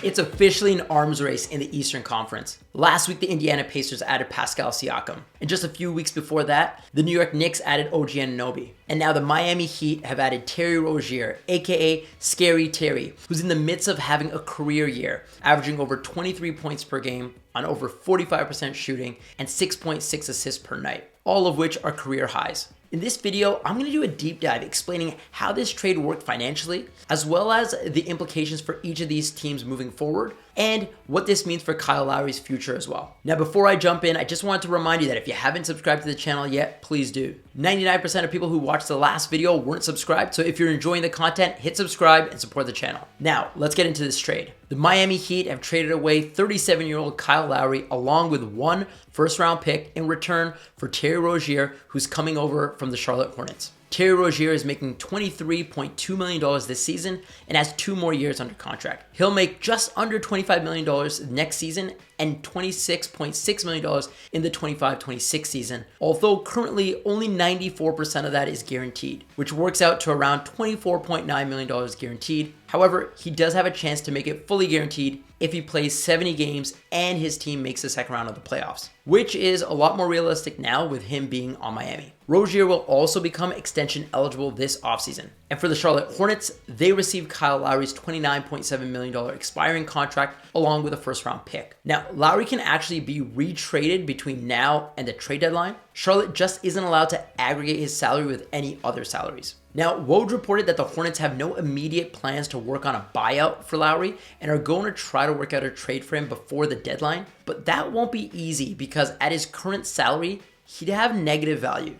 It's officially an arms race in the Eastern Conference. Last week, the Indiana Pacers added Pascal Siakam. And just a few weeks before that, the New York Knicks added OG Anunoby. And now the Miami Heat have added Terry Rozier, aka Scary Terry, who's in the midst of having a career year, averaging over 23 points per game on over 45% shooting and 6.6 assists per night, all of which are career highs. In this video, I'm going to do a deep dive explaining how this trade worked financially, as well as the implications for each of these teams moving forward, and what this means for Kyle Lowry's future as well. Now, before I jump in, I just wanted to remind you that if you haven't subscribed to the channel yet, please do. 99% of people who watched the last video weren't subscribed, so if you're enjoying the content, hit subscribe and support the channel. Now, let's get into this trade. The Miami Heat have traded away 37-year-old Kyle Lowry along with one first-round pick in return for Terry Rozier, who's coming over from the Charlotte Hornets. Terry Rozier is making $23.2 million this season and has 2 more years under contract. He'll make just under $25 million next season and $26.6 million in the 25-26 season, although currently only 94% of that is guaranteed, which works out to around $24.9 million guaranteed. However, he does have a chance to make it fully guaranteed if he plays 70 games and his team makes the second round of the playoffs, which is a lot more realistic now with him being on Miami. Rozier will also become extension eligible this offseason. And for the Charlotte Hornets, they received Kyle Lowry's $29.7 million expiring contract along with a first-round pick. Now, Lowry can actually be retraded between now and the trade deadline. Charlotte just isn't allowed to aggregate his salary with any other salaries. Now, Woj reported that the Hornets have no immediate plans to work on a buyout for Lowry and are going to try to work out a trade for him before the deadline, but that won't be easy because at his current salary, he'd have negative value.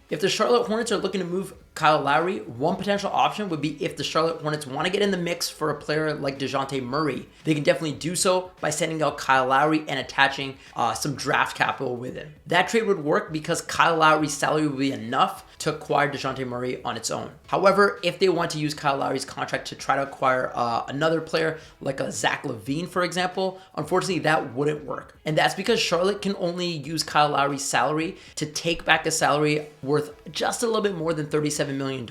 If the Charlotte Hornets are looking to move Kyle Lowry, one potential option would be if the Charlotte Hornets want to get in the mix for a player like DeJounte Murray. They can definitely do so by sending out Kyle Lowry and attaching some draft capital with him. That trade would work because Kyle Lowry's salary would be enough to acquire DeJounte Murray on its own. However, if they want to use Kyle Lowry's contract to try to acquire another player like a Zach LaVine, for example, unfortunately that wouldn't work. And that's because Charlotte can only use Kyle Lowry's salary to take back a salary worth just a little bit more than $37 million,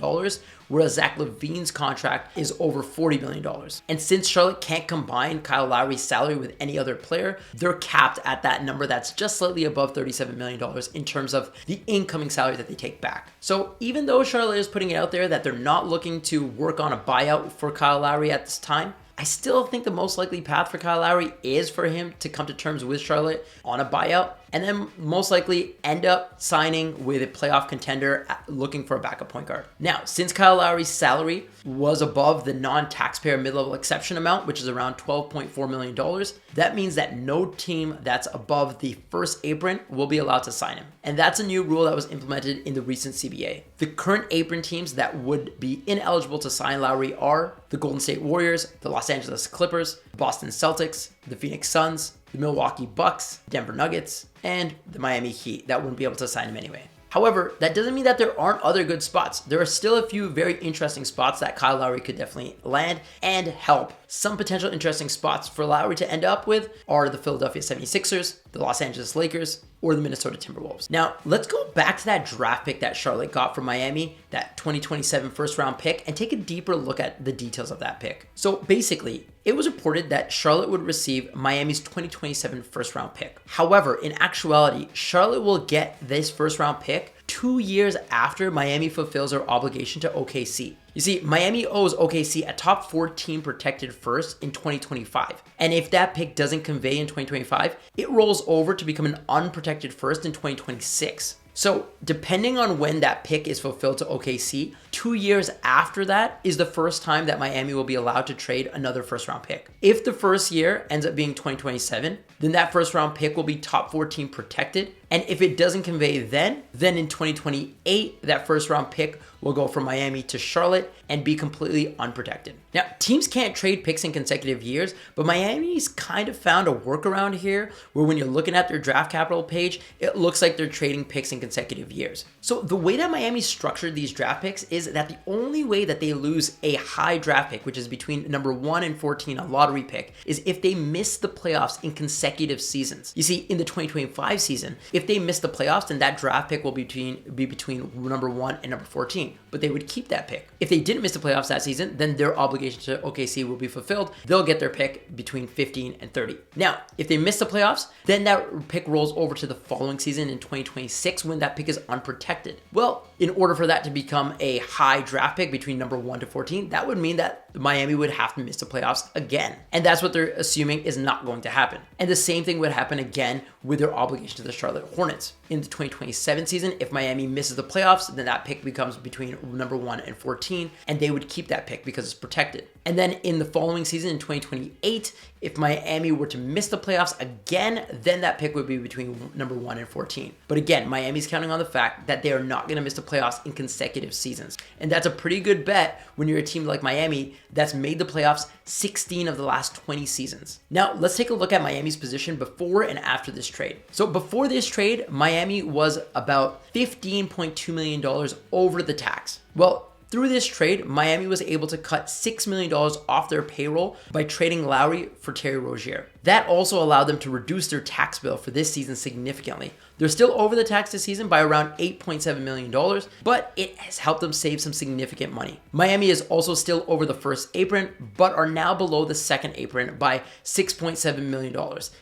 whereas Zach LaVine's contract is over $40 million. And since Charlotte can't combine Kyle Lowry's salary with any other player, they're capped at that number that's just slightly above $37 million in terms of the incoming salary that they take back. So even though Charlotte is putting it out there that they're not looking to work on a buyout for Kyle Lowry at this time, I still think the most likely path for Kyle Lowry is for him to come to terms with Charlotte on a buyout and then most likely end up signing with a playoff contender looking for a backup point guard. Now, since Kyle Lowry's salary was above the non-taxpayer mid-level exception amount, which is around $12.4 million, that means that no team that's above the first apron will be allowed to sign him. And that's a new rule that was implemented in the recent CBA. The current apron teams that would be ineligible to sign Lowry are the Golden State Warriors, the Los Angeles Clippers, the Boston Celtics, the Phoenix Suns, the Milwaukee Bucks, Denver Nuggets, and the Miami Heat that wouldn't be able to sign him anyway. However, that doesn't mean that there aren't other good spots. There are still a few very interesting spots that Kyle Lowry could definitely land and help. Some potential interesting spots for Lowry to end up with are the Philadelphia 76ers, the Los Angeles Lakers, or the Minnesota Timberwolves. Now, let's go back to that draft pick that Charlotte got from Miami, that 2027 first round pick, and take a deeper look at the details of that pick. So basically, it was reported that Charlotte would receive Miami's 2027 first round pick. However, in actuality, Charlotte will get this first round pick 2 years after Miami fulfills their obligation to OKC. You see, Miami owes OKC a top 14 protected first in 2025. And if that pick doesn't convey in 2025, it rolls over to become an unprotected first in 2026. So depending on when that pick is fulfilled to OKC, 2 years after that is the first time that Miami will be allowed to trade another first round pick. If the first year ends up being 2027, then that first round pick will be top 14 protected. And if it doesn't convey then in 2028, that first round pick will go from Miami to Charlotte and be completely unprotected. Now, teams can't trade picks in consecutive years, but Miami's kind of found a workaround here where when you're looking at their draft capital page, it looks like they're trading picks in consecutive years. So the way that Miami structured these draft picks is that the only way that they lose a high draft pick, which is between number 1 and 14, a lottery pick, is if they miss the playoffs in consecutive seasons. You see, in the 2025 season, if If they miss the playoffs, then that draft pick will be between number 1 and number 14, but they would keep that pick. If they didn't miss the playoffs that season, then their obligation to OKC will be fulfilled. They'll get their pick between 15 and 30. Now, if they miss the playoffs, then that pick rolls over to the following season in 2026 when that pick is unprotected. Well, in order for that to become a high draft pick between number 1 to 14, that would mean that Miami would have to miss the playoffs again. And that's what they're assuming is not going to happen. And the same thing would happen again with their obligation to the Charlotte Hornets. In the 2027 season, if Miami misses the playoffs, then that pick becomes between number 1 and 14, and they would keep that pick because it's protected. And then in the following season, in 2028, if Miami were to miss the playoffs again, then that pick would be between number 1 and 14. But again, Miami's counting on the fact that they are not going to miss the playoffs in consecutive seasons. And that's a pretty good bet when you're a team like Miami that's made the playoffs 16 of the last 20 seasons. Now, let's take a look at Miami's position before and after this trade. So before this trade, Miami was about $15.2 million over the tax. Well, through this trade, Miami was able to cut $6 million off their payroll by trading Lowry for Terry Rozier. That also allowed them to reduce their tax bill for this season significantly. They're still over the tax this season by around $8.7 million, but it has helped them save some significant money. Miami is also still over the first apron, but are now below the second apron by $6.7 million,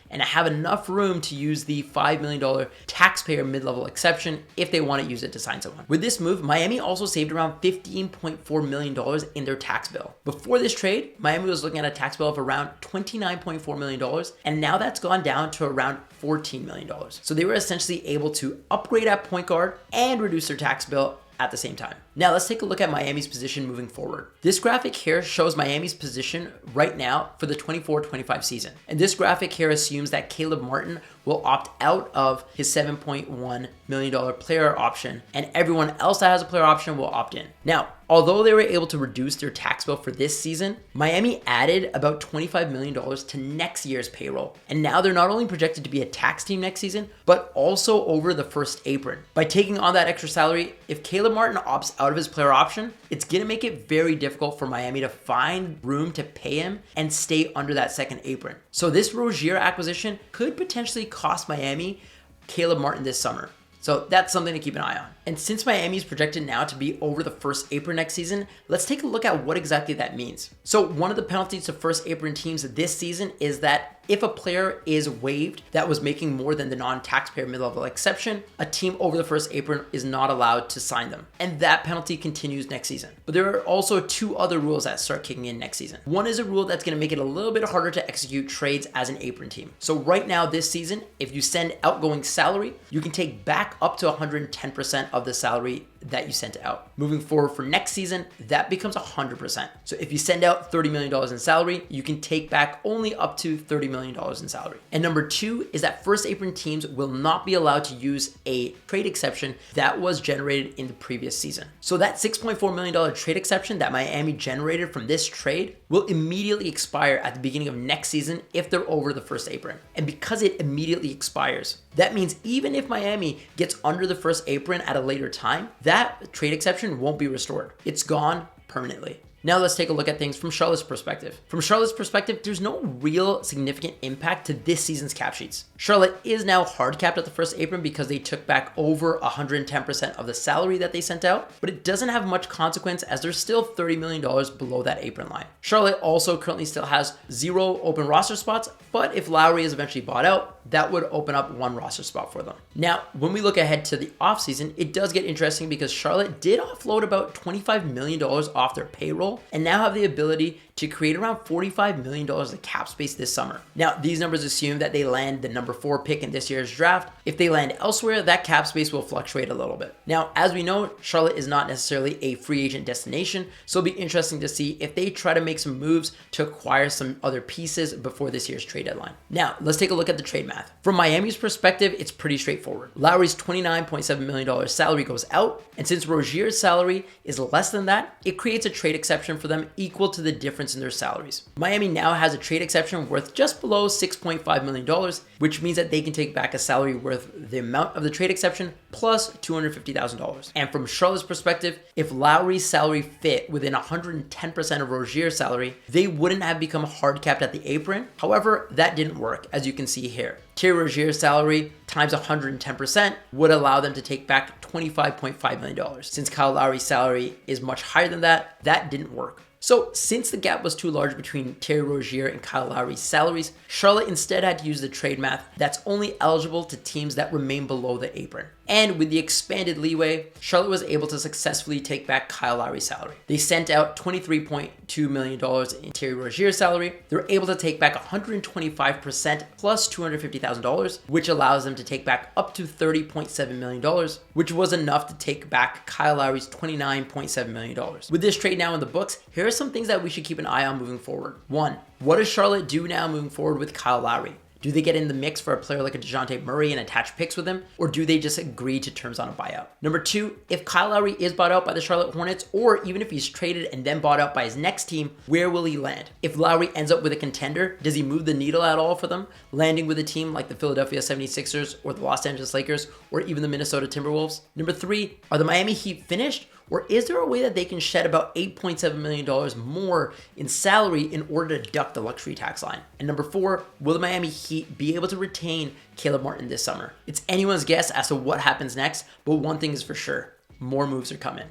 and have enough room to use the $5 million taxpayer mid-level exception if they want to use it to sign someone. With this move, Miami also saved around $15.4 million in their tax bill. Before this trade, Miami was looking at a tax bill of around $29.4 million, and now that's gone down to around $14 million. So they were essentially able to upgrade at point guard and reduce their tax bill at the same time. Now let's take a look at Miami's position moving forward. This graphic here shows Miami's position right now for the 24-25 season. And this graphic here assumes that Caleb Martin will opt out of his $7.1 million player option, and everyone else that has a player option will opt in. Now, although they were able to reduce their tax bill for this season, Miami added about $25 million to next year's payroll. And now they're not only projected to be a tax team next season, but also over the first apron. By taking on that extra salary, if Caleb Martin opts out of his player option, it's going to make it very difficult for Miami to find room to pay him and stay under that second apron. So this Rozier acquisition could potentially cost Miami Caleb Martin this summer. So that's something to keep an eye on. And since Miami is projected now to be over the first apron next season, let's take a look at what exactly that means. So one of the penalties to first apron teams this season is that if a player is waived that was making more than the non-taxpayer mid-level exception, a team over the first apron is not allowed to sign them. And that penalty continues next season. But there are also two other rules that start kicking in next season. One is a rule that's going to make it a little bit harder to execute trades as an apron team. So right now this season, if you send outgoing salary, you can take back up to 110% of the salary that you sent out. Moving forward for next season, that becomes 100%. So if you send out $30 million in salary, you can take back only up to $30 million in salary. And number two is that first apron teams will not be allowed to use a trade exception that was generated in the previous season. So that $6.4 million trade exception that Miami generated from this trade will immediately expire at the beginning of next season if they're over the first apron. And because it immediately expires, that means even if Miami gets under the first apron at a later time, that trade exception won't be restored. It's gone permanently. Now let's take a look at things from Charlotte's perspective. From Charlotte's perspective, there's no real significant impact to this season's cap sheets. Charlotte is now hard capped at the first apron because they took back over 110% of the salary that they sent out, but it doesn't have much consequence as there's still $30 million below that apron line. Charlotte also currently still has 0 open roster spots, but if Lowry is eventually bought out, that would open up 1 roster spot for them. Now, when we look ahead to the offseason, it does get interesting because Charlotte did offload about $25 million off their payroll and now have the ability to create around $45 million of cap space this summer. Now, these numbers assume that they land the number 4 pick in this year's draft. If they land elsewhere, that cap space will fluctuate a little bit. Now, as we know, Charlotte is not necessarily a free agent destination, so it'll be interesting to see if they try to make some moves to acquire some other pieces before this year's trade deadline. Now, let's take a look at the trade math. From Miami's perspective, it's pretty straightforward. Lowry's $29.7 million salary goes out, and since Rozier's salary is less than that, it creates a trade exception for them equal to the difference difference in their salaries. Miami now has a trade exception worth just below $6.5 million, which means that they can take back a salary worth the amount of the trade exception plus $250,000. And from Charlotte's perspective, if Lowry's salary fit within 110% of Rozier's salary, they wouldn't have become hard capped at the Apron. However, that didn't work, as you can see here. Terry Rozier's salary times 110% would allow them to take back $25.5 million. Since Kyle Lowry's salary is much higher than that, that didn't work. So since the gap was too large between Terry Rozier and Kyle Lowry's salaries, Charlotte instead had to use the trade math that's only eligible to teams that remain below the Apron. And with the expanded leeway, Charlotte was able to successfully take back Kyle Lowry's salary. They sent out $23.2 million in Terry Rozier's salary. They were able to take back 125% plus $250,000, which allows them to take back up to $30.7 million, which was enough to take back Kyle Lowry's $29.7 million. With this trade now in the books, here are some things that we should keep an eye on moving forward. 1. What does Charlotte do now moving forward with Kyle Lowry? Do they get in the mix for a player like a DeJounte Murray and attach picks with him? Or do they just agree to terms on a buyout? Number 2, if Kyle Lowry is bought out by the Charlotte Hornets, or even if he's traded and then bought out by his next team, where will he land? If Lowry ends up with a contender, does he move the needle at all for them? Landing with a team like the Philadelphia 76ers or the Los Angeles Lakers or even the Minnesota Timberwolves? Number 3, are the Miami Heat finished? Or is there a way that they can shed about $8.7 million more in salary in order to duck the luxury tax line? And number 4, will the Miami Heat be able to retain Caleb Martin this summer? It's anyone's guess as to what happens next, but one thing is for sure, more moves are coming.